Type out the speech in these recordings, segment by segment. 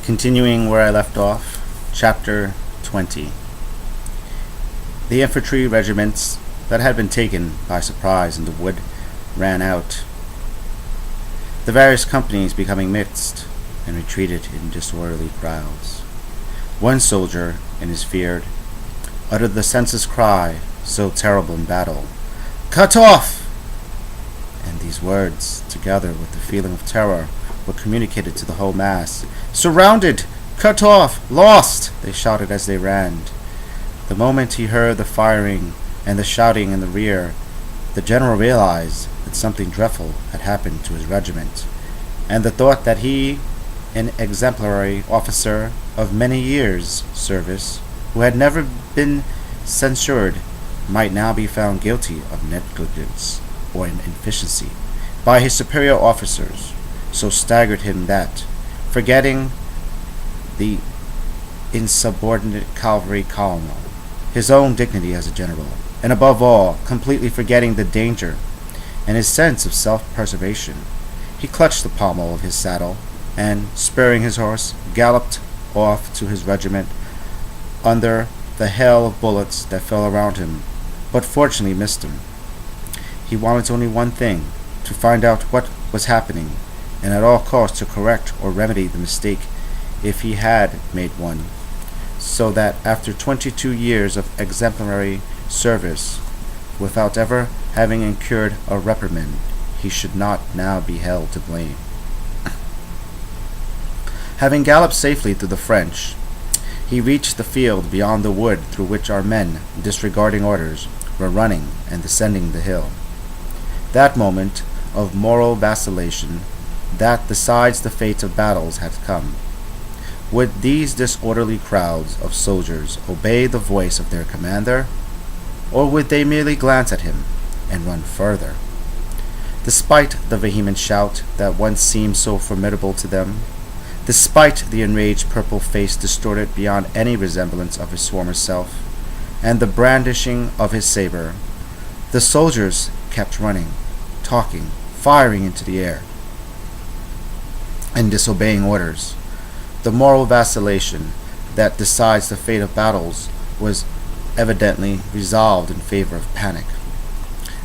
Continuing where I left off, Chapter 20. The infantry regiments that had been taken by surprise in the wood ran out, the various companies becoming mixed and retreated in disorderly crowds. One soldier, in his fear, uttered the senseless cry, so terrible in battle, "Cut off!" And these words, together with the feeling of terror, were communicated to the whole mass. "Surrounded! Cut off! Lost!" they shouted as they ran. The moment he heard the firing and the shouting in the rear, the general realized that something dreadful had happened to his regiment, and the thought that he, an exemplary officer of many years' service, who had never been censured, might now be found guilty of negligence or inefficiency by his superior officers, so staggered him that, forgetting the insubordinate cavalry colonel, his own dignity as a general, and above all, completely forgetting the danger and his sense of self-preservation, he clutched the pommel of his saddle and, spurring his horse, galloped off to his regiment under the hail of bullets that fell around him, but fortunately missed him. He wanted only one thing, to find out what was happening, and at all costs to correct or remedy the mistake if he had made one, so that after 22 years of exemplary service, without ever having incurred a reprimand, he should not now be held to blame. Having galloped safely through the French, he reached the field beyond the wood through which our men, disregarding orders, were running and descending the hill. That moment of moral vacillation that decides the fate of battles had come. Would these disorderly crowds of soldiers obey the voice of their commander, or would they merely glance at him and run further? Despite the vehement shout that once seemed so formidable to them, despite the enraged purple face distorted beyond any resemblance of his former self, and the brandishing of his saber, the soldiers kept running, talking, firing into the air, and disobeying orders. The moral vacillation that decides the fate of battles was evidently resolved in favor of panic.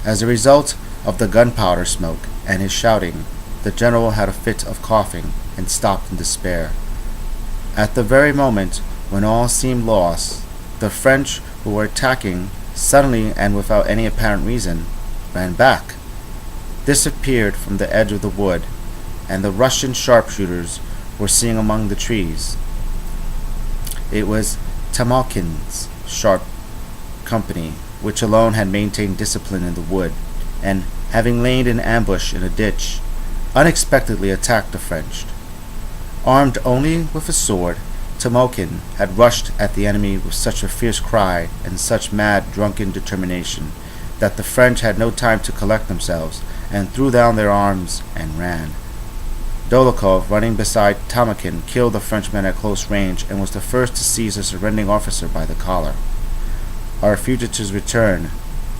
As a result of the gunpowder smoke and his shouting, the general had a fit of coughing and stopped in despair. At the very moment when all seemed lost, the French who were attacking suddenly and without any apparent reason ran back, disappeared from the edge of the wood, and the Russian sharpshooters were seen among the trees. It was Tamokhin's sharp company, which alone had maintained discipline in the wood, and, having lain in ambush in a ditch, unexpectedly attacked the French. Armed only with a sword, Tamokhin had rushed at the enemy with such a fierce cry and such mad, drunken determination that the French had no time to collect themselves and threw down their arms and ran. Dolokhov, running beside Tamokhin, killed the Frenchman at close range and was the first to seize a surrendering officer by the collar. Our fugitives returned,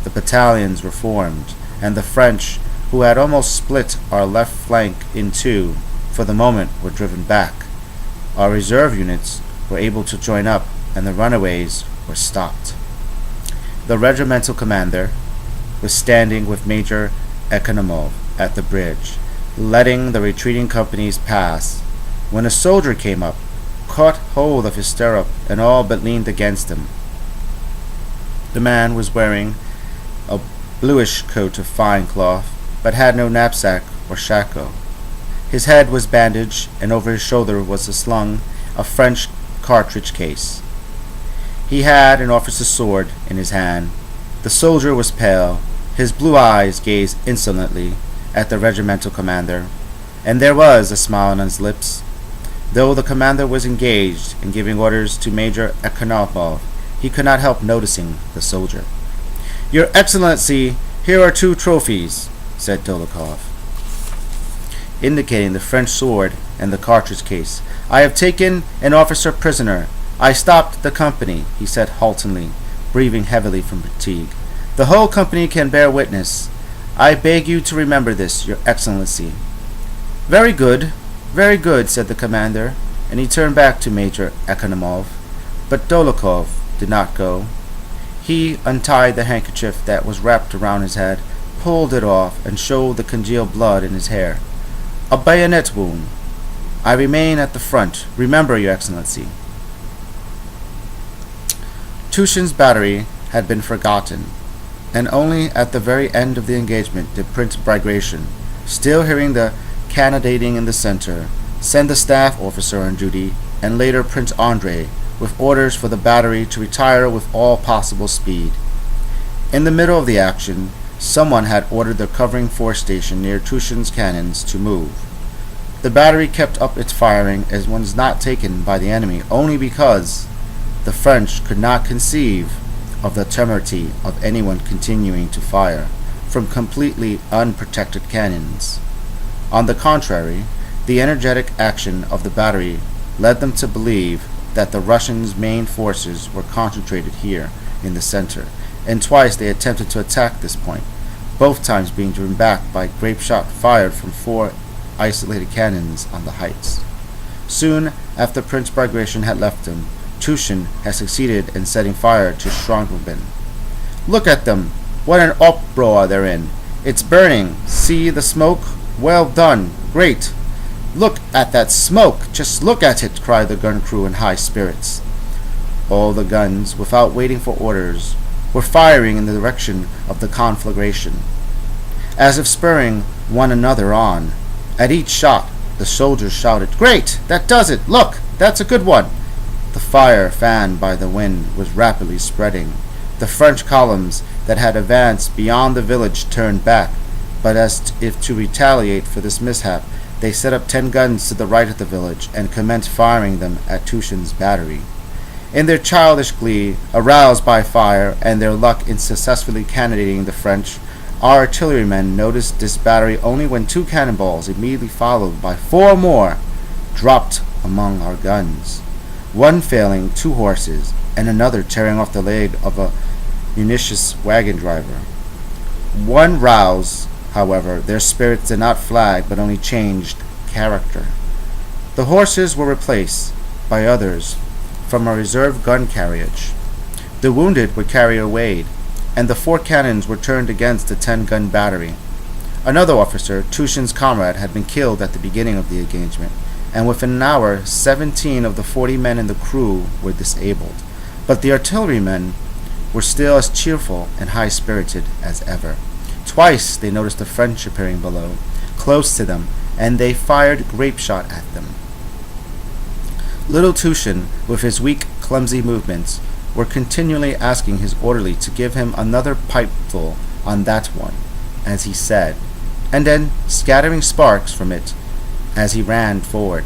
the battalions were formed, and the French, who had almost split our left flank in two, for the moment were driven back. Our reserve units were able to join up, and the runaways were stopped. The regimental commander was standing with Major Ekonomov at the bridge, letting the retreating companies pass, when a soldier came up, caught hold of his stirrup, and all but leaned against him. The man was wearing a bluish coat of fine cloth, but had no knapsack or shako. His head was bandaged, and over his shoulder was slung a French cartridge case. He had an officer's sword in his hand. The soldier was pale. His blue eyes gazed insolently at the regimental commander, and there was a smile on his lips. Though the commander was engaged in giving orders to Major Ekonomov, he could not help noticing the soldier. "Your Excellency, here are 2 trophies," said Dolokhov, indicating the French sword and the cartridge case. "I have taken an officer prisoner. I stopped the company," he said haltingly, breathing heavily from fatigue. "The whole company can bear witness. I beg you to remember this, Your Excellency." Very good," said the commander, and he turned back to Major Ekonomov. But Dolokhov did not go. He untied the handkerchief that was wrapped around his head, pulled it off, and showed the congealed blood in his hair. A bayonet wound. I remain at the front. Remember, Your Excellency. Tushin's battery had been forgotten, and only at the very end of the engagement did Prince Bagration, still hearing the cannonading in the center, send the staff officer on duty, and later Prince Andrei, with orders for the battery to retire with all possible speed. In the middle of the action, someone had ordered the covering force station near Tushin's cannons to move. The battery kept up its firing as one is not taken by the enemy only because the French could not conceive of the temerity of anyone continuing to fire from completely unprotected cannons. On the contrary, the energetic action of the battery led them to believe that the Russians' main forces were concentrated here in the center, and twice they attempted to attack this point, both times being driven back by grape shot fired from 4 isolated cannons on the heights. Soon after Prince Bagration had left them, Tushin had succeeded in setting fire to Schwangruben. Look at them! What an uproar they're in! It's burning! See the smoke? Well done! Great! Look at that smoke! Just look at it! Cried the gun crew in high spirits. All the guns, without waiting for orders, were firing in the direction of the conflagration, as if spurring one another on. At each shot, the soldiers shouted, "Great! That does it! Look! That's a good one!" The fire, fanned by the wind, was rapidly spreading. The French columns that had advanced beyond the village turned back, but as if to retaliate for this mishap, they set up 10 guns to the right of the village and commenced firing them at Tushin's battery. In their childish glee, aroused by fire and their luck in successfully cannonading the French, our artillerymen noticed this battery only when 2 cannonballs, immediately followed by 4 more, dropped among our guns, one failing 2 horses and another tearing off the leg of a munitions wagon driver. One roused, however, their spirits did not flag but only changed character. The horses were replaced by others from a reserve gun carriage. The wounded were carried away, and the 4 cannons were turned against the 10-gun battery. Another officer, Tushin's comrade, had been killed at the beginning of the engagement, and within an hour 17 of the 40 men in the crew were disabled. But the artillerymen were still as cheerful and high-spirited as ever. Twice they noticed the French appearing below, close to them, and they fired grape shot at them. Little Tushin, with his weak, clumsy movements, were continually asking his orderly to give him another pipeful on that one, as he said, and then scattering sparks from it as he ran forward.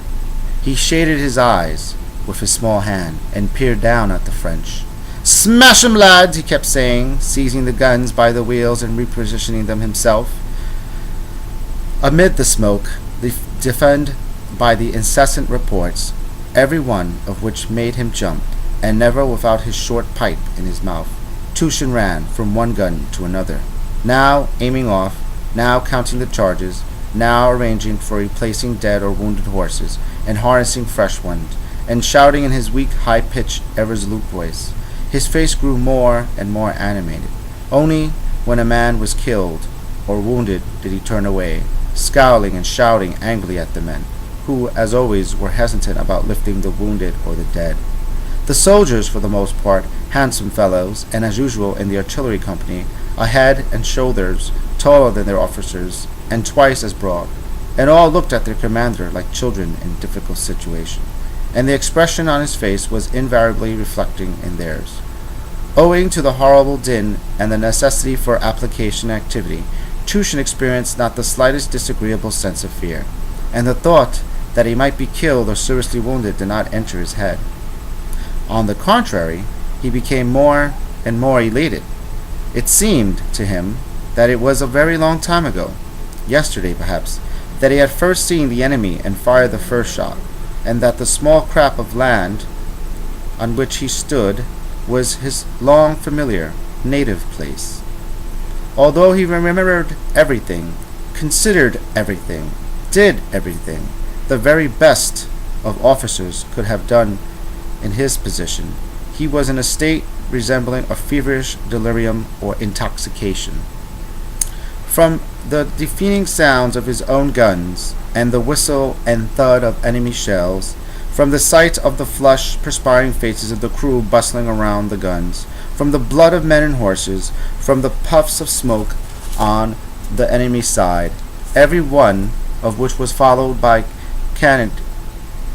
He shaded his eyes with his small hand and peered down at the French. "Smash 'em, lads!" he kept saying, seizing the guns by the wheels and repositioning them himself. Amid the smoke, deafened by the incessant reports, every one of which made him jump, and never without his short pipe in his mouth, Tushin ran from one gun to another, now aiming off, now counting the charges, now arranging for replacing dead or wounded horses, and harnessing fresh ones, and shouting in his weak, high-pitched, irresolute voice. His face grew more and more animated. Only when a man was killed or wounded did he turn away, scowling and shouting angrily at the men, who, as always, were hesitant about lifting the wounded or the dead. The soldiers, for the most part, handsome fellows, and as usual in the artillery company, a head and shoulders taller than their officers, and twice as broad, and all looked at their commander like children in a difficult situation, and the expression on his face was invariably reflecting in theirs. Owing to the horrible din and the necessity for application activity, Tushin experienced not the slightest disagreeable sense of fear, and the thought that he might be killed or seriously wounded did not enter his head. On the contrary, he became more and more elated. It seemed to him that it was a very long time ago, yesterday perhaps, that he had first seen the enemy and fired the first shot, and that the small crap of land on which he stood was his long familiar native place. Although he remembered everything, considered everything, did everything, the very best of officers could have done in his position. He was in a state resembling a feverish delirium or intoxication. From the deafening sounds of his own guns, and the whistle and thud of enemy shells, from the sight of the flushed, perspiring faces of the crew bustling around the guns, from the blood of men and horses, from the puffs of smoke on the enemy side, every one of which was followed by cannon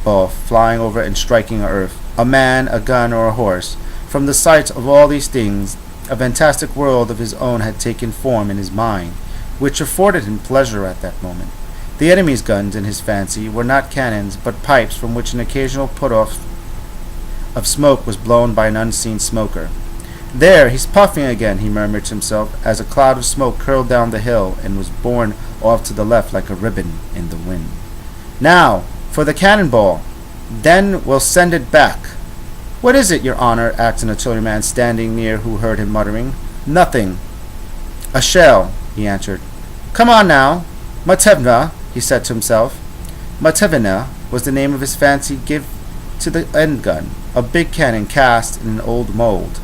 ball flying over and striking earth, a man, a gun, or a horse. From the sight of all these things, a fantastic world of his own had taken form in his mind, which afforded him pleasure at that moment. The enemy's guns, in his fancy, were not cannons, but pipes from which an occasional put-off of smoke was blown by an unseen smoker. "There, he's puffing again," he murmured to himself, as a cloud of smoke curled down the hill and was borne off to the left like a ribbon in the wind. "Now, for the cannonball, then we'll send it back." "What is it, your honor?" asked an artilleryman standing near, who heard him muttering. "Nothing. A shell," he answered. "Come on now. Matevna," he said to himself. Matevna was the name of his fancy give to the end gun, a big cannon cast in an old mold.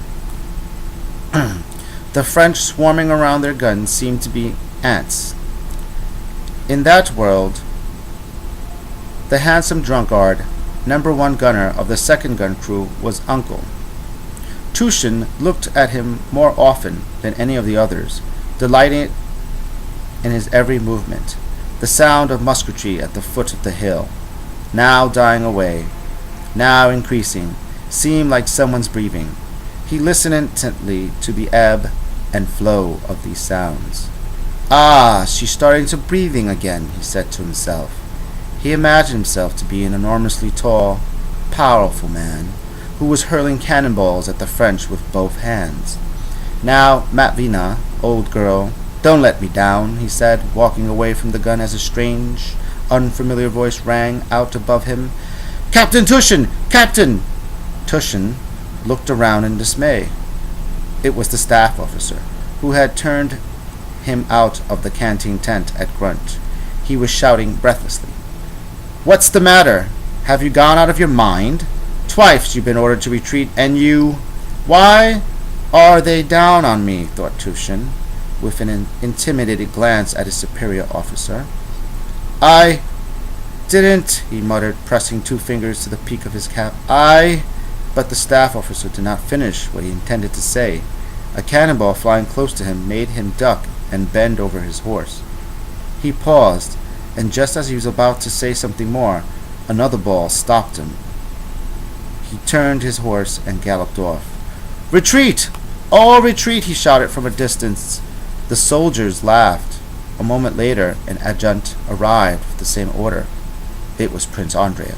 The French swarming around their guns seemed to be ants. In that world, the handsome drunkard, number one gunner of the second gun crew, was uncle. Tushin looked at him more often than any of the others, delighting in his every movement. The sound of musketry at the foot of the hill, now dying away, now increasing, seemed like someone's breathing. He listened intently to the ebb and flow of these sounds. "Ah, she's starting to breathing again," he said to himself. He imagined himself to be an enormously tall, powerful man, who was hurling cannonballs at the French with both hands. "Now, Matvina, old girl, don't let me down," he said, walking away from the gun as a strange, unfamiliar voice rang out above him. "Captain Tushin! Captain!" Tushin looked around in dismay. It was the staff officer, who had turned him out of the canteen tent at Grunt. He was shouting breathlessly. "What's the matter? Have you gone out of your mind? Twice you've been ordered to retreat, and you— Why are they down on me?" thought Tushin, with an intimidated glance at his superior officer. "I didn't," he muttered, pressing two fingers to the peak of his cap. But the staff officer did not finish what he intended to say. A cannonball flying close to him made him duck and bend over his horse. He paused, and just as he was about to say something more, another ball stopped him. He turned his horse and galloped off. "Retreat! All retreat!" he shouted from a distance. The soldiers laughed. A moment later, an adjutant arrived with the same order. It was Prince Andrei.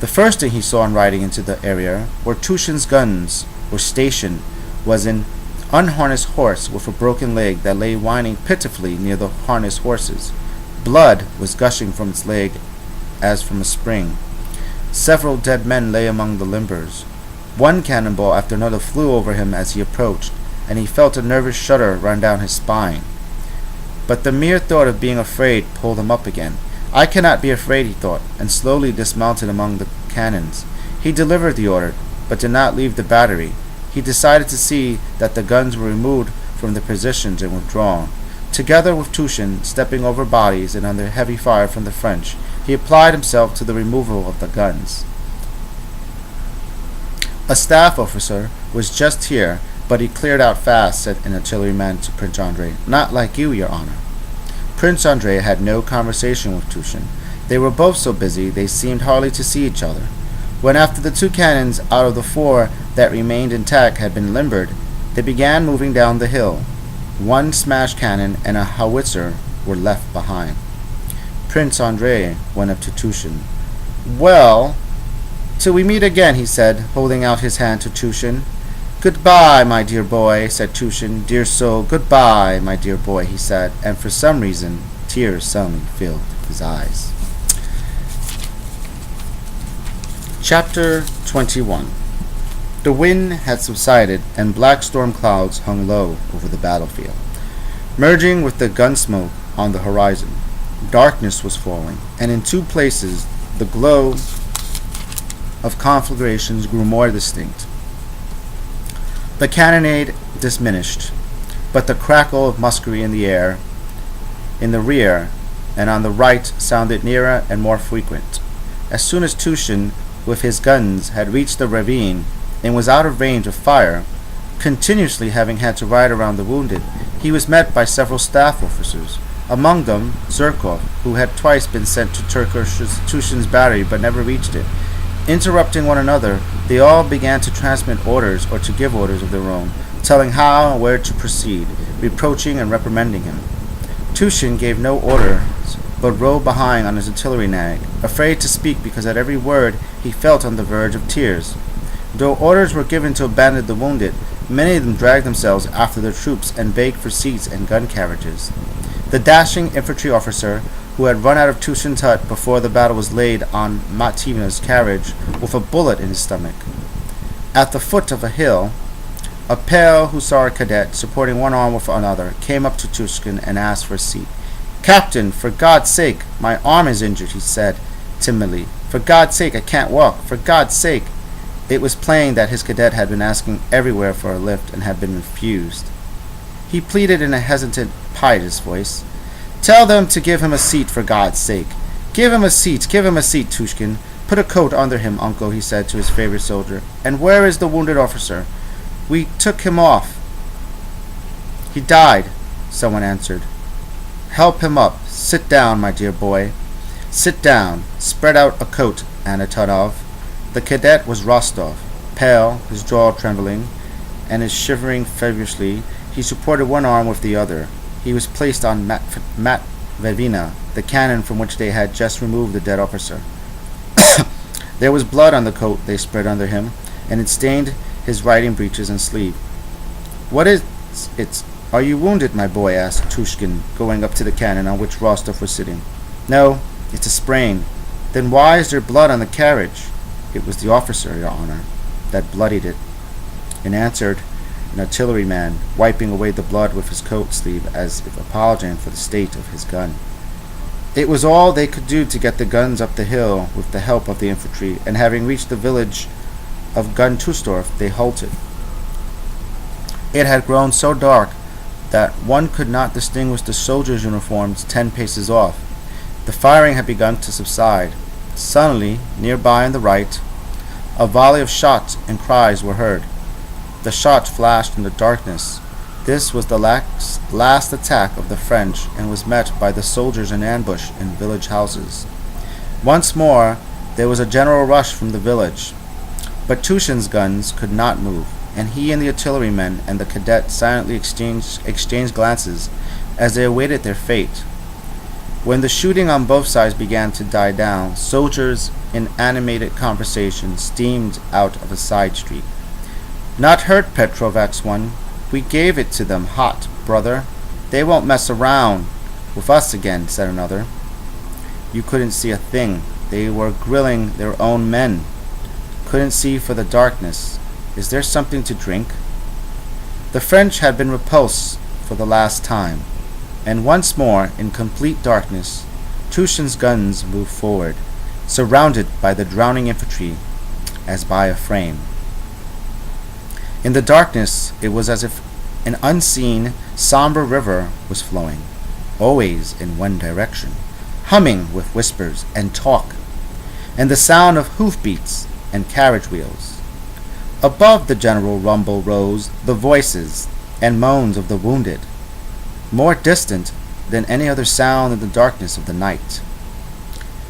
The first thing he saw on riding into the area where Tushin's guns were stationed was an unharnessed horse with a broken leg that lay whining pitifully near the harnessed horses. Blood was gushing from its leg as from a spring. Several dead men lay among the limbers. One cannonball after another flew over him as he approached, and he felt a nervous shudder run down his spine. But the mere thought of being afraid pulled him up again. "I cannot be afraid," he thought, and slowly dismounted among the cannons. He delivered the order, but did not leave the battery. He decided to see that the guns were removed from their positions and withdrawn. Together with Tushin, stepping over bodies and under heavy fire from the French, he applied himself to the removal of the guns. "A staff officer was just here, but he cleared out fast," said an artilleryman to Prince Andrei. "Not like you, your honor." Prince Andrei had no conversation with Tushin. They were both so busy they seemed hardly to see each other. When after the two cannons out of the four that remained intact had been limbered, they began moving down the hill. One smashed cannon and a howitzer were left behind. Prince Andrei went up to Tushin. "Well, till we meet again," he said, holding out his hand to Tushin. "Goodbye, my dear boy," said Tushin. "Dear soul, goodbye, my dear boy," he said, and for some reason, tears suddenly filled his eyes. Chapter 21. The wind had subsided, and black storm clouds hung low over the battlefield, merging with the gun smoke on the horizon. Darkness was falling, and in two places the glow of conflagrations grew more distinct. The cannonade diminished, but the crackle of musketry in the air, in the rear, and on the right sounded nearer and more frequent. As soon as Tushin, with his guns, had reached the ravine and was out of range of fire, continuously having had to ride around the wounded, he was met by several staff officers, among them Zherkov, who had twice been sent to Tushin's battery but never reached it. Interrupting one another, they all began to transmit orders or to give orders of their own, telling how and where to proceed, reproaching and reprimanding him. Tushin gave no orders, but rode behind on his artillery nag, afraid to speak because at every word he felt on the verge of tears. Though orders were given to abandon the wounded, many of them dragged themselves after their troops and begged for seats and gun carriages. The dashing infantry officer, who had run out of Tushin's hut before the battle was laid on Matvina's carriage with a bullet in his stomach. At the foot of a hill, a pale hussar cadet, supporting one arm with another, came up to Tushin and asked for a seat. "Captain, for God's sake, my arm is injured," he said timidly. "For God's sake, I can't walk. For God's sake." It was plain that his cadet had been asking everywhere for a lift and had been refused. He pleaded in a hesitant, piteous voice. "Tell them to give him a seat, for God's sake. Give him a seat, Tushkin. Put a coat under him, uncle," he said to his favorite soldier. "And where is the wounded officer? We took him off." "He died," someone answered. "Help him up. Sit down, my dear boy. Sit down. Spread out a coat, Anatonov." The cadet was Rostov, pale, his jaw trembling, and his shivering feverishly. He supported one arm with the other. He was placed on Matvina, the cannon from which they had just removed the dead officer. There was blood on the coat they spread under him, and it stained his riding breeches and sleeve. "What is it? Are you wounded, my boy?" asked Tushkin, going up to the cannon on which Rostov was sitting. "No, it's a sprain." "Then why is there blood on the carriage?" "It was the officer, your honor, that bloodied it," and answered an artilleryman, wiping away the blood with his coat sleeve as if apologizing for the state of his gun. It was all they could do to get the guns up the hill with the help of the infantry, and having reached the village of Guntustorf, they halted. It had grown so dark that one could not distinguish the soldiers' uniforms 10 paces off. The firing had begun to subside. Suddenly, nearby on the right, a volley of shots and cries were heard. The shot flashed in the darkness. This was the last attack of the French, and was met by the soldiers in ambush in village houses. Once more, there was a general rush from the village. But Tushin's guns could not move, and he and the artillerymen and the cadet silently exchanged glances as they awaited their fate. When the shooting on both sides began to die down, soldiers in animated conversation steamed out of a side street. "Not hurt, Petrov," asked one. "We gave it to them hot, brother. They won't mess around with us again," said another. "You couldn't see a thing. They were grilling their own men. Couldn't see for the darkness. Is there something to drink?" The French had been repulsed for the last time, and once more, in complete darkness, Tushin's guns moved forward, surrounded by the drowning infantry as by a frame. In the darkness, it was as if an unseen, somber river was flowing, always in one direction, humming with whispers and talk, and the sound of hoofbeats and carriage wheels. Above the general rumble rose the voices and moans of the wounded, more distant than any other sound in the darkness of the night.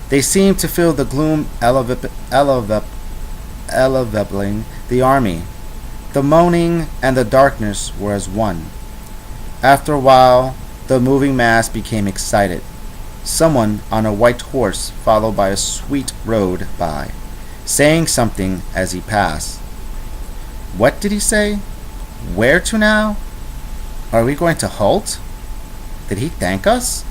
They seemed to fill the gloom enveloping the army. The moaning and the darkness were as one. After a while, the moving mass became excited. Someone on a white horse, followed by a suite, rode by, saying something as he passed. What did he say? Where to now? Are we going to halt? Did he thank us?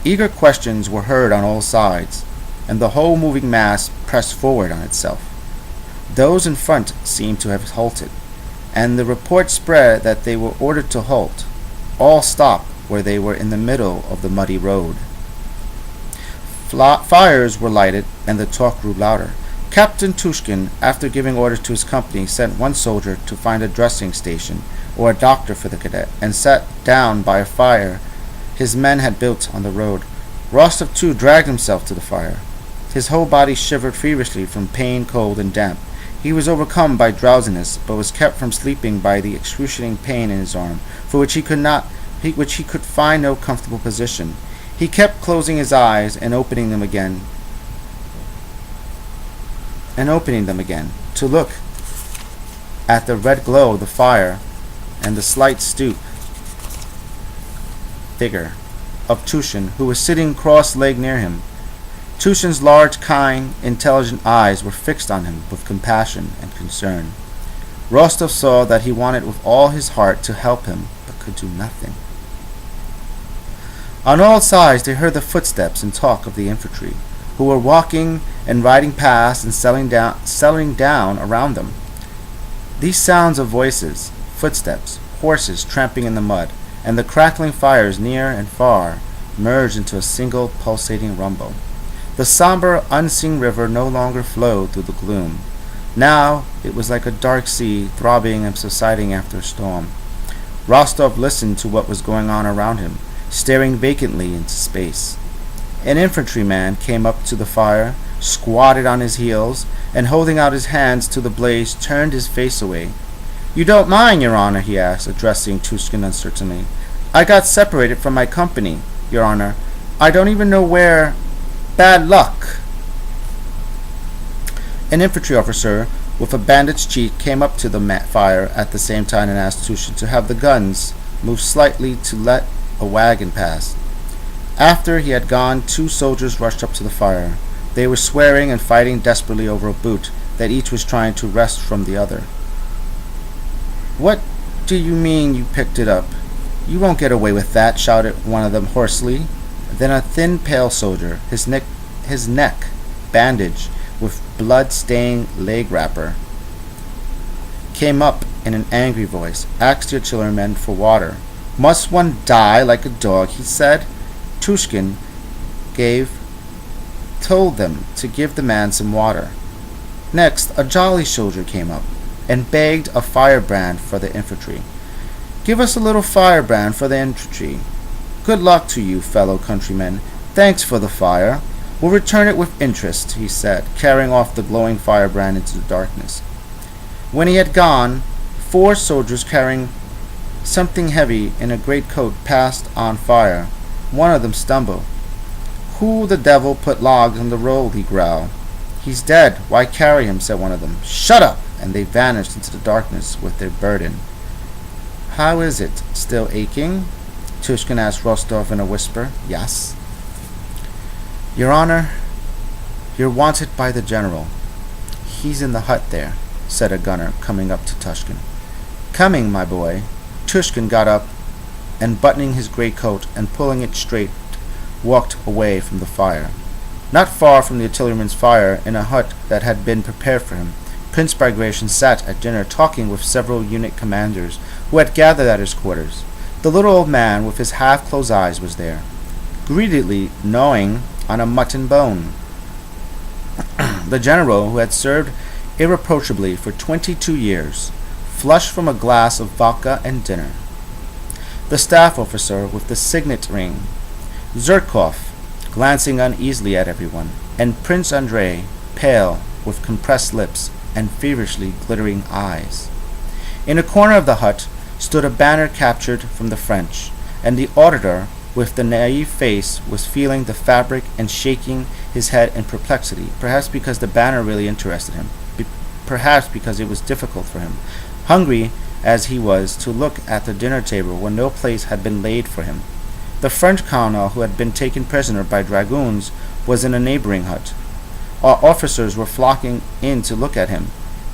Eager questions were heard on all sides, and the whole moving mass pressed forward on itself. Those in front seemed to have halted, and the report spread that they were ordered to halt. All stopped where they were in the middle of the muddy road. Fires were lighted, and the talk grew louder. Captain Tushkin, after giving orders to his company, sent one soldier to find a dressing station or a doctor for the cadet, and sat down by a fire his men had built on the road. Rostov too dragged himself to the fire. His whole body shivered feverishly from pain, cold, and damp. He was overcome by drowsiness, but was kept from sleeping by the excruciating pain in his arm, for which he could find no comfortable position. He kept closing his eyes and opening them again, to look at the red glow of the fire and the slight stoop figure of Tushin, who was sitting cross-legged near him. Tushin's large, kind, intelligent eyes were fixed on him with compassion and concern. Rostov saw that he wanted with all his heart to help him, but could do nothing. On all sides they heard the footsteps and talk of the infantry, who were walking and riding past and settling down around them. These sounds of voices, footsteps, horses tramping in the mud, and the crackling fires near and far merged into a single pulsating rumble. The somber, unseen river no longer flowed through the gloom. Now it was like a dark sea throbbing and subsiding after a storm. Rostov listened to what was going on around him, staring vacantly into space. An infantryman came up to the fire, squatted on his heels, and holding out his hands to the blaze, turned his face away. "You don't mind, Your Honor?" he asked, addressing Tushkin uncertainly. "I got separated from my company, Your Honor. I don't even know where. Bad luck." An infantry officer with a bandaged cheek came up to the fire at the same time and asked Tushin to have the guns move slightly to let a wagon pass. After he had gone, two soldiers rushed up to the fire. They were swearing and fighting desperately over a boot that each was trying to wrest from the other. "What do you mean you picked it up? You won't get away with that," shouted one of them hoarsely. Then a thin, pale soldier, his neck bandaged with blood-stained leg wrapper, came up in an angry voice, asked the artilleryman for water. "Must one die like a dog?" he said. Tushkin told them to give the man some water. Next, a jolly soldier came up and begged a firebrand for the infantry. "Give us a little firebrand for the infantry." "Good luck to you, fellow countrymen. Thanks for the fire. We'll return it with interest," he said, carrying off the glowing firebrand into the darkness. When he had gone, four soldiers carrying something heavy in a greatcoat passed on fire. One of them stumbled. "Who the devil put logs on the road?" he growled. "He's dead. Why carry him?" said one of them. "Shut up!" And they vanished into the darkness with their burden. "How is it? Still aching?" Tushkin asked Rostov in a whisper. "Yes." "Your Honor, you're wanted by the general. He's in the hut there," said a gunner, coming up to Tushkin. "Coming, my boy." Tushkin got up and, buttoning his greatcoat and pulling it straight, walked away from the fire. Not far from the artilleryman's fire, in a hut that had been prepared for him, Prince Bagration sat at dinner talking with several unit commanders who had gathered at his quarters. The little old man with his half-closed eyes was there, greedily gnawing on a mutton bone. The general, who had served irreproachably for 22 years, flushed from a glass of vodka and dinner. The staff officer with the signet ring, Zherkov, glancing uneasily at everyone, and Prince Andrei, pale, with compressed lips and feverishly glittering eyes. In a corner of the hut stood a banner captured from the French, and the auditor, with the naive face, was feeling the fabric and shaking his head in perplexity, perhaps because the banner really interested him, perhaps because it was difficult for him, hungry as he was, to look at the dinner table when no place had been laid for him. The French colonel, who had been taken prisoner by dragoons, was in a neighboring hut. Our officers were flocking in to look at him.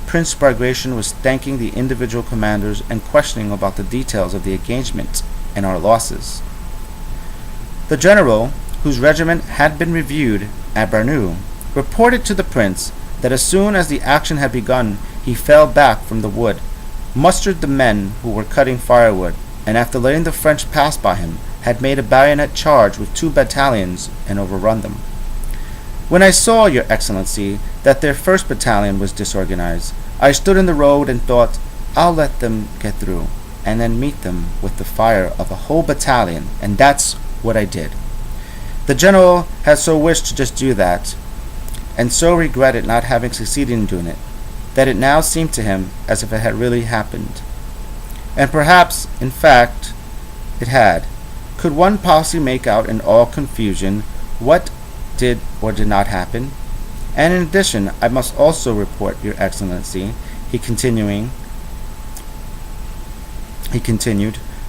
Prince Bagration was thanking the individual commanders and questioning about the details of the engagement and our losses. The general, whose regiment had been reviewed at Barnu, reported to the prince that as soon as the action had begun, he fell back from the wood, mustered the men who were cutting firewood, and after letting the French pass by him, had made a bayonet charge with 2 battalions and overrun them. When I saw, Your Excellency, that their first battalion was disorganized, I stood in the road and thought, I'll let them get through, and then meet them with the fire of a whole battalion, and that's what I did. The general had so wished to just do that, and so regretted not having succeeded in doing it, that it now seemed to him as if it had really happened. And perhaps, in fact, it had. Could one possibly make out in all confusion what did or did not happen? And in addition, I must also report, Your Excellency, he continued,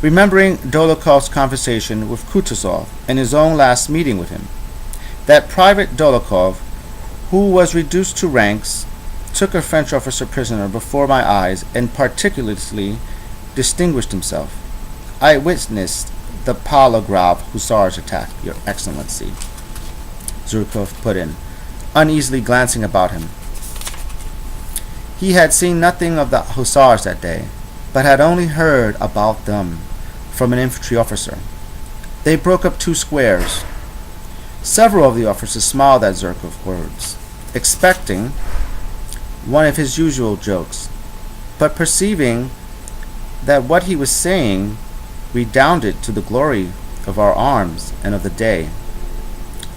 remembering Dólokhov's conversation with Kutuzov and his own last meeting with him, that Private Dólokhov, who was reduced to ranks, took a French officer prisoner before my eyes and particularly distinguished himself. I witnessed the Palogrov Hussars attack, Your Excellency, Zhukov put in, uneasily glancing about him. He had seen nothing of the Hussars that day, but had only heard about them from an infantry officer. They broke up 2 squares. Several of the officers smiled at Zhurkov's words, expecting one of his usual jokes, but perceiving that what he was saying redounded to the glory of our arms and of the day.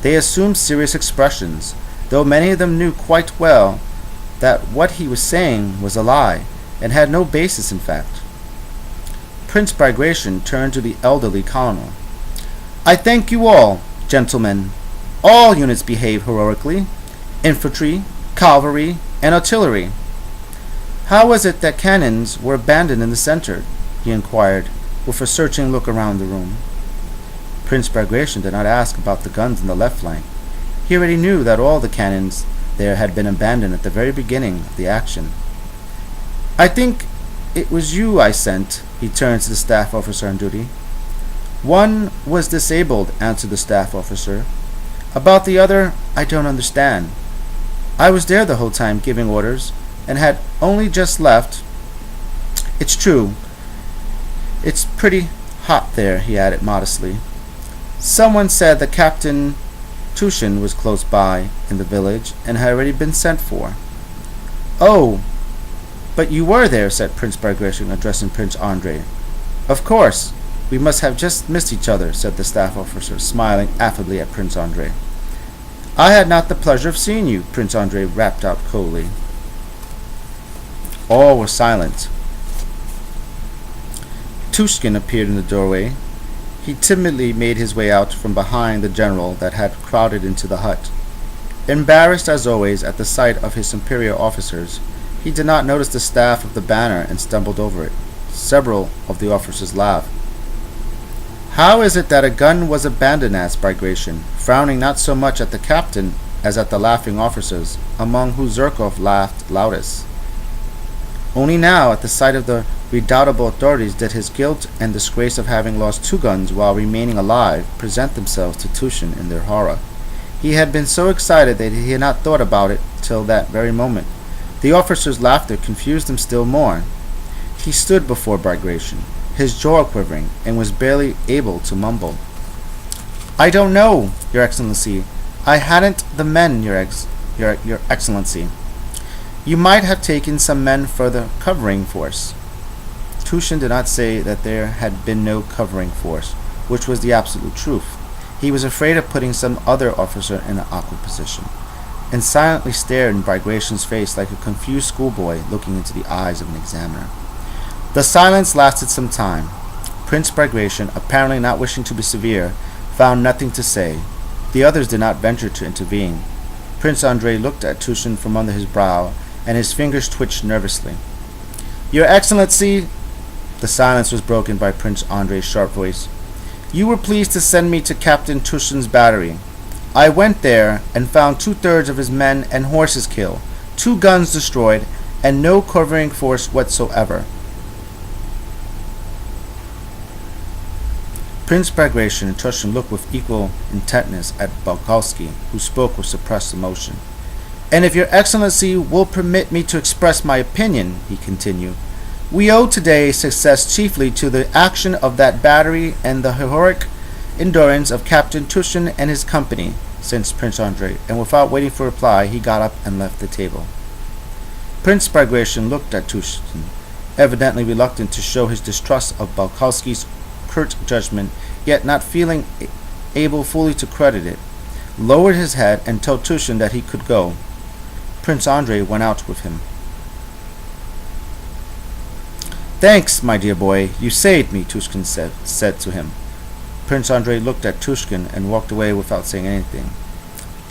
They assumed serious expressions, though many of them knew quite well that what he was saying was a lie, and had no basis in fact. Prince Bagration turned to the elderly colonel. I thank you all, gentlemen. All units behave heroically. Infantry, cavalry, and artillery. How was it that cannons were abandoned in the center? He inquired, with a searching look around the room. Prince Bagration did not ask about the guns in the left flank. He already knew that all the cannons there had been abandoned at the very beginning of the action. I think it was you I sent, he turned to the staff officer on duty. One was disabled, answered the staff officer. About the other, I don't understand. I was there the whole time giving orders, and had only just left. It's true. It's pretty hot there, he added modestly. Someone said that Captain Tushin was close by in the village, and had already been sent for. Oh, but you were there, said Prince Bagration, addressing Prince Andrei. Of course. We must have just missed each other, said the staff officer, smiling affably at Prince Andrei. I had not the pleasure of seeing you, Prince Andrei rapped out coldly. All were silent. Tushkin appeared in the doorway. He timidly made his way out from behind the general that had crowded into the hut. Embarrassed as always at the sight of his superior officers, he did not notice the staff of the banner and stumbled over it. Several of the officers laughed. How is it that a gun was abandoned? Asked Bagration, frowning not so much at the captain as at the laughing officers, among whom Zhurkov laughed loudest. Only now, at the sight of the redoubtable authorities, did his guilt and disgrace of having lost 2 guns while remaining alive present themselves to Tushin in their horror. He had been so excited that he had not thought about it till that very moment. The officer's laughter confused him still more. He stood before Bagration, his jaw quivering, and was barely able to mumble. I don't know, Your Excellency. I hadn't the men, Your Excellency. You might have taken some men for the covering force. Tushin did not say that there had been no covering force, which was the absolute truth. He was afraid of putting some other officer in an awkward position, and silently stared in Bagration's face like a confused schoolboy looking into the eyes of an examiner. The silence lasted some time. Prince Bagration, apparently not wishing to be severe, found nothing to say. The others did not venture to intervene. Prince Andrei looked at Tushin from under his brow, and his fingers twitched nervously. Your Excellency, the silence was broken by Prince Andrei's sharp voice. You were pleased to send me to Captain Tushin's battery. I went there and found 2/3 of his men and horses killed, 2 guns destroyed, and no covering force whatsoever. Prince Bagration and Tushin looked with equal intentness at Balkowski, who spoke with suppressed emotion. And if Your Excellency will permit me to express my opinion, he continued, we owe today's success chiefly to the action of that battery and the heroic endurance of Captain Tushin and his company, sensed Prince Andrei, and without waiting for a reply, he got up and left the table. Prince Bagration looked at Tushkin, evidently reluctant to show his distrust of Balkowski's curt judgment, yet not feeling able fully to credit it, lowered his head and told Tushin that he could go. Prince Andrei went out with him. "Thanks, my dear boy, you saved me," Tushkin said to him. Prince Andrei looked at Tushkin and walked away without saying anything.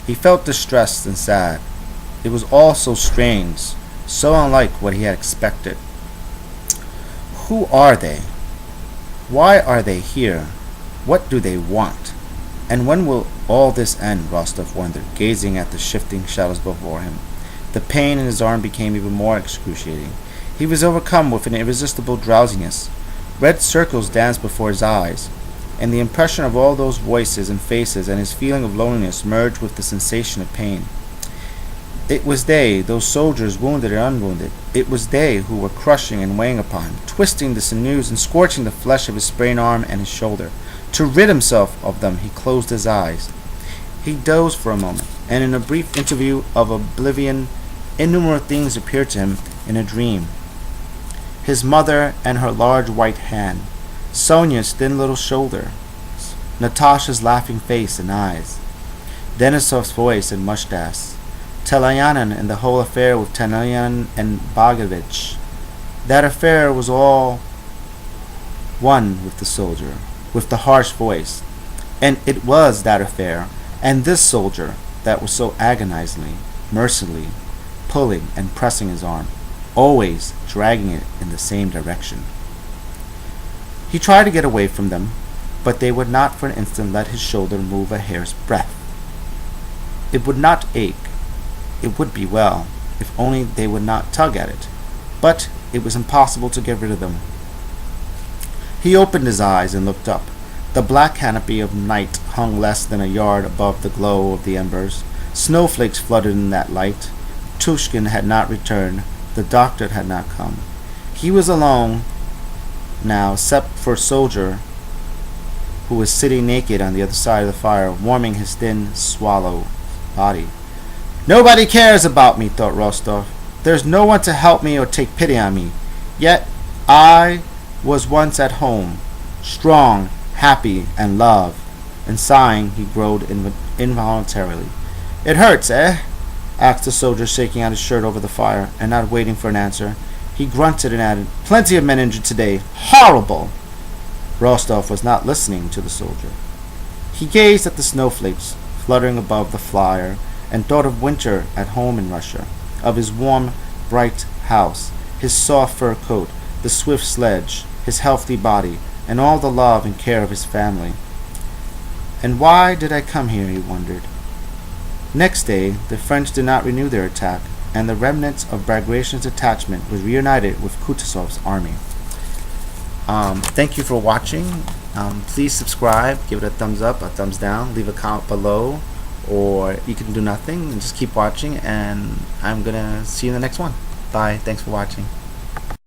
He felt distressed and sad. It was all so strange, so unlike what he had expected. Who are they? Why are they here? What do they want? And when will all this end? Rostov wondered, gazing at the shifting shadows before him. The pain in his arm became even more excruciating. He was overcome with an irresistible drowsiness. Red circles danced before his eyes, and the impression of all those voices and faces and his feeling of loneliness merged with the sensation of pain. It was they, those soldiers, wounded and unwounded. It was they who were crushing and weighing upon him, twisting the sinews and scorching the flesh of his sprained arm and his shoulder. To rid himself of them, he closed his eyes. He dozed for a moment, and in a brief interview of oblivion, innumerable things appeared to him in a dream. His mother and her large white hand, Sonia's thin little shoulder, Natasha's laughing face and eyes, Denisov's voice and mustache, Telyanin and the whole affair with Telyanin and Bogovich. That affair was all one with the soldier, with the harsh voice. And it was that affair, and this soldier, that was so agonizingly, mercilessly, pulling and pressing his arm, always dragging it in the same direction. He tried to get away from them, but they would not for an instant let his shoulder move a hair's breadth. It would not ache. It would be well, if only they would not tug at it, but it was impossible to get rid of them. He opened his eyes and looked up. The black canopy of night hung less than a yard above the glow of the embers. Snowflakes fluttered in that light. Tushkin had not returned. The doctor had not come. He was alone now, except for a soldier who was sitting naked on the other side of the fire, warming his thin, swallow body. "Nobody cares about me," thought Rostov. "There's no one to help me or take pity on me. Yet I was once at home, strong, happy, and loved." And sighing, he groaned involuntarily. "It hurts, eh?" asked the soldier, shaking out his shirt over the fire, and not waiting for an answer. He grunted and added, "Plenty of men injured today. Horrible!" Rostov was not listening to the soldier. He gazed at the snowflakes fluttering above the flyer, and thought of winter at home in Russia, of his warm, bright house, his soft fur coat, the swift sledge, his healthy body, and all the love and care of his family. And why did I come here, he wondered. Next day, the French did not renew their attack, and the remnants of Bagration's detachment was reunited with Kutuzov's army. Thank you for watching. Please subscribe, give it a thumbs up, a thumbs down, leave a comment below, or you can do nothing and just keep watching, and I'm gonna see you in the next one. Bye. Thanks for watching.